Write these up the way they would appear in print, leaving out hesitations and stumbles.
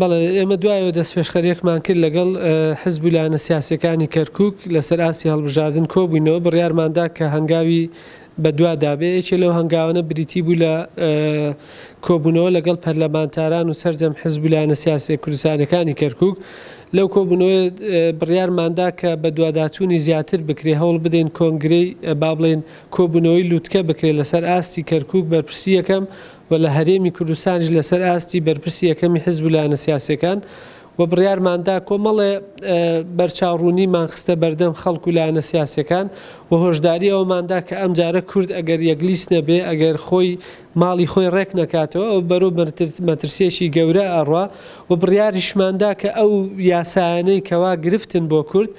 بەڵێ ئێمە دوایەوە دەستپێشخەریەکمان کرد لەگەڵ حزب و لایەنە سیاسیەکانی کەرکووک لەسەر ئاستی هەڵبژاردن کۆبووینەوە بڕیارماندا کە هەنگاوی بەدوادابێ یەکێ لەو هەنگاوانە بریتی بوو لە کۆبوونەوە لەگەڵ پەرلەمانتاران و سەرجەم حزب و لایەنە سیاسی کوردستانەکانی کەرکووک لەو کۆبوونەوە بڕیارماندا کە بەدواداچوونی زیاتر بکرێ هەوڵ بدەین کۆنگرەی با بڵێن کۆبوونەوەی لووتکە بکرێت لەسەر ئاستی کەرکووک بەرپرسی یەکەم و لە هەرێمی کوردستانیش لەسەر ئاستی بەرپرسی یەکەمی حزب و لایەنە سیاسیەکان و بڕیارماندا کۆمەڵێ بەرچاوڕوونی مانخستە بەردەم خەڵک و لایەنە سیاسیەکان و هۆشداری ئەوماندا کە ئەم جارە کورد ئەگەر یەکلیست نەبێ ئەگەر خۆی ماڵی خۆی ڕێک نەکاتەوە ئەو بەرەو مەترسیەشی گەورە ئەڕوا و بڕیاریشماندا کە ئەو یاسایانەی کەوا گرفتن بۆ کورد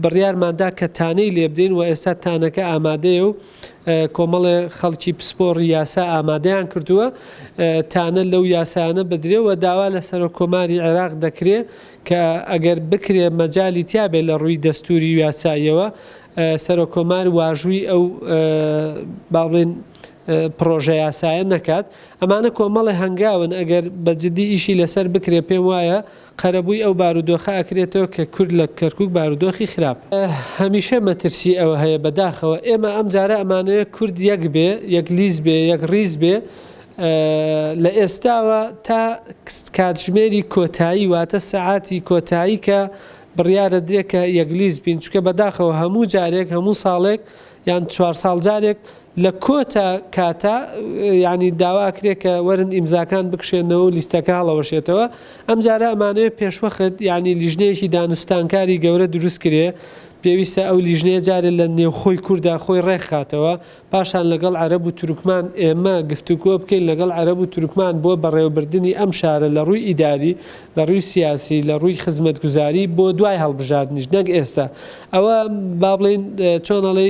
بڕیارماندا کە تانەی لێ بدەین و ئێستا تانەکە ئامادەیە و کۆمەڵێ خەڵکی پسپۆڕی یاسا ئامادەیان کردووە تانە لەو یاسایانە بدرێ و داوا لە سەرۆکۆماری عێراق دەکرێت کە ئەگەر بکرێ مەجالی تیابێ لە ڕووی دەستوری یاساییەوە سەرۆکۆمار واژووی ئەو با بڵێن پرۆژە یاسایە نەکات ئەمانە کۆمەڵی هەنگاون ئەگەر بەجددی ئیشی لەسەر بکرێ پێم وایە قەرەبووی ئەو بارودۆخە ئەکرێتەوە کە کورد لە کەرکووک بارودۆخی خراپ هەمیشە مەترسی ئەوە هەیە بەداخەوە ئێمە ئەم جارە ئەمانەیە کورد یەک بێ یەک لیز بێ یەک ڕیز بێ لە ئێستاوە تا کاتژمێری کۆتایی واتە سەعاتی کۆتایی کە بڕیارە درێت کە یەکلیز بین چونکە بەداخەوە هەموو جارێک هەموو ساڵێک یان 4 ساڵ جارێک لە کۆتا کاتا ینی داواکرێت کە وەرن ئیمزاکان بکشێنەوە و لیستەکە هەڵەوەشێتەوە ئەم جارە ئەمانەوە پێشوەخت ینی لیژنەیەکی دانوستانکاری گەورە دروست کرێ پێویستە ئەو لیژنەیە جارێ لە نێوخۆی کووردا خۆی ڕێکخاتەوە پاشان لەگەڵ عەرەب و تورکمان ئێمە گفتوگۆ بکەین لەگەڵ عەرەب و تورکمان بۆ بەڕێوەبردننی ئەم شارە لە ڕووی ئیداری لە ڕووی سیاسی لە ڕووی خزمەتگوزاری بۆ دوای هەڵبژاردنیش نەک ئێستا ئەوە با بڵێن چۆنەڵێ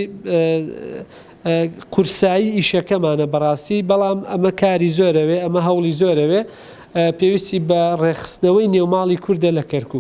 قورسایی ئیشەکەمانە بەڕاستی بەڵام ئەمە کاری زۆرەوێ ئەمە هەوڵی زۆرەوێ پێویستی بە ڕێخستنەوەی نێوماڵی کووردە لە کەرکووک